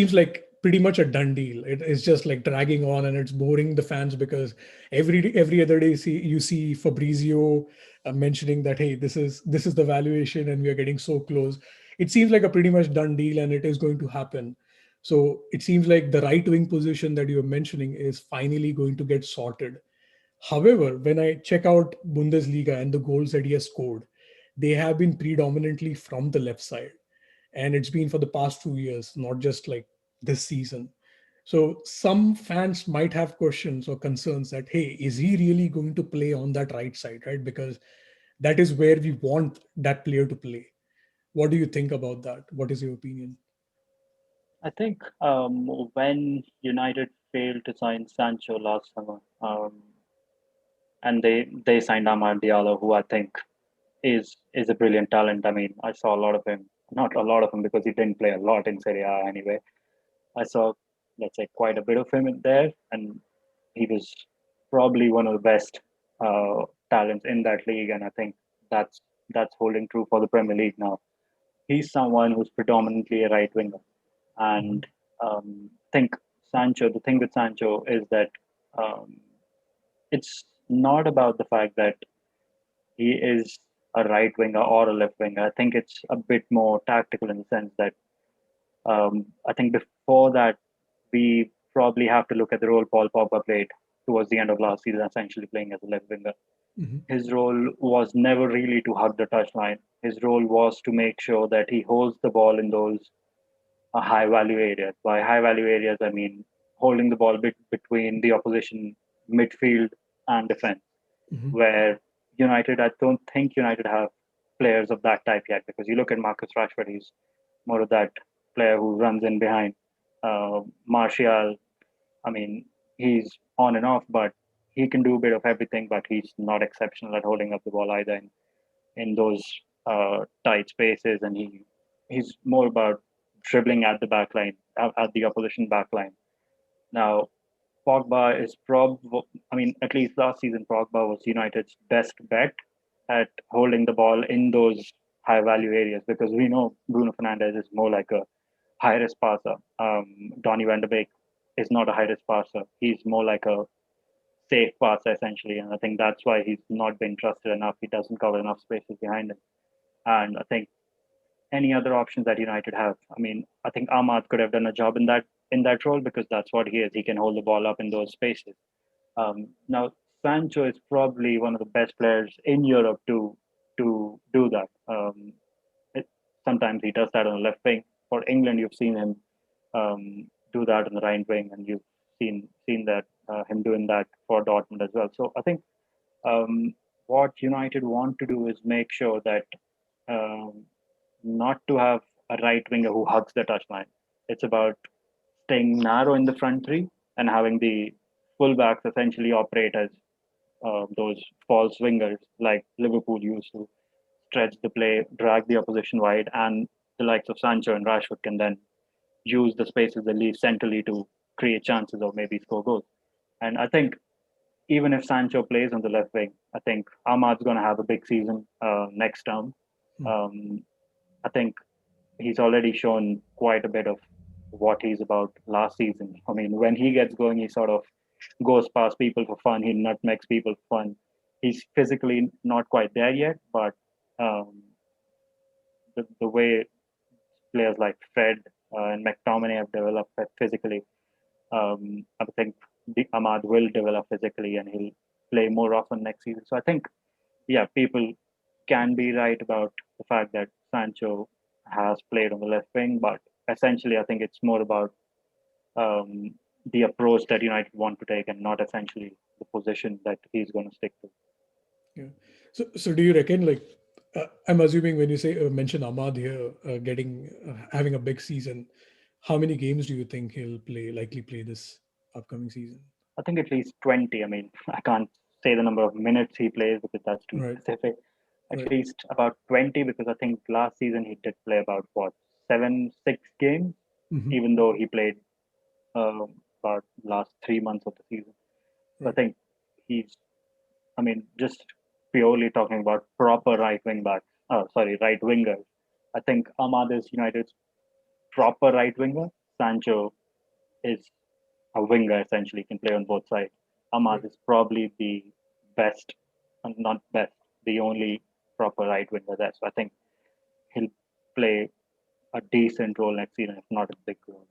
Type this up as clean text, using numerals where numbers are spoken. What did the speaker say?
seems like pretty much a done deal. It is just like dragging on, and it's boring the fans because every other day you see Fabrizio mentioning that, hey, this is the valuation and we are getting so close. It seems like a pretty much done deal, and it is going to happen. So it seems like the right wing position that you're mentioning is finally going to get sorted. However, when I check out Bundesliga and the goals that he has scored, they have been predominantly from the left side. And it's been for the past 2 years, not just like this season. So some fans might have questions or concerns that, hey, is he really going to play on that right side, right? Because that is where we want that player to play. What do you think about that? What is your opinion? I think when United failed to sign Sancho last summer, and they signed Amad Diallo, who I think is a brilliant talent. I mean, I saw a lot of him, not a lot of him because he didn't play a lot in Serie A anyway. I saw, let's say, quite a bit of him in there, and he was probably one of the best talents in that league. And I think that's that's holding true for the Premier League now. He's someone who's predominantly a right winger, Mhm. and think Sancho. The thing with Sancho is that um, it's not about the fact that he is a right winger or a left winger. I think it's a bit more tactical in the sense that I think before that we probably have to look at the role Paul Pogba played towards the end of last season, essentially playing as a left winger. Mhm. His role was never really to hug the touchline. His role was to make sure that he holds the ball in those high value areas. By high value areas, I mean holding the ball between the opposition midfield and defense, Mhm. where United, I don't think United have players of that type yet because you look at Marcus Rashford, he's more of that player who runs in behind. Martial, I mean, he's on and off, but he can do a bit of everything, but he's not exceptional at holding up the ball either in those tight spaces. And he's more about dribbling at the back line, at the opposition back line. Now, Pogba is probably, I mean, at least last season, Pogba was United's best bet at holding the ball in those high value areas because we know Bruno Fernandes is more like a high risk passer. Donny van de Beek is not a high risk passer. He's more like a safe passer, essentially. And I think that's why he's not been trusted enough. He doesn't cover enough spaces behind him. And I think any other options that United have. I mean, I think Ahmad could have done a job in that role because that's what he is. He can hold the ball up in those spaces. Now, Sancho is probably one of the best players in Europe to do that. It, sometimes he does that on the left wing. For England, you've seen him do that on the right wing, and you've seen that him doing that for Dortmund as well. So I think um, what United want to do is make sure that um, not to have a right winger who hugs the touchline. It's about staying narrow in the front three and having the fullbacks essentially operate as those false wingers like Liverpool used to stretch the play, drag the opposition wide, and the likes of Sancho and Rashford can then use the spaces they leave centrally to create chances or maybe score goals. And I think even if Sancho plays on the left wing, I think Ahmad's going to have a big season next term. Mhm. Um, I think he's already shown quite a bit of what he's about last season. I mean, when he gets going, he sort of goes past people for fun. He nutmegs people for fun. He's physically not quite there yet, but um, the way players like Fred and McTominay have developed physically, I think Ahmad will develop physically and he'll play more often next season. So I think, yeah, people can be right about the fact that Sancho has played on the left wing, but essentially, I think it's more about um, the approach that United want to take and not essentially the position that he's going to stick to. Yeah. So do you reckon like I'm assuming when you say mention Ahmad here getting having a big season, how many games do you think he'll likely play this upcoming season? I think at least 20. I mean, I can't say the number of minutes he plays because that's too Right, specific. At right. least about 20 because I think last season he did play about what, 6 games, Hmm. even though he played about last 3 months of the season. So I Right. think he's, I mean, just purely talking about proper right wing backs, right wingers. I think Ahmad is United's proper right winger. Sancho is a winger essentially, can play on both sides. Ahmad Right. is probably the best, not best, the only proper right winger there. So I think he'll play a decent role next season, if not a big role.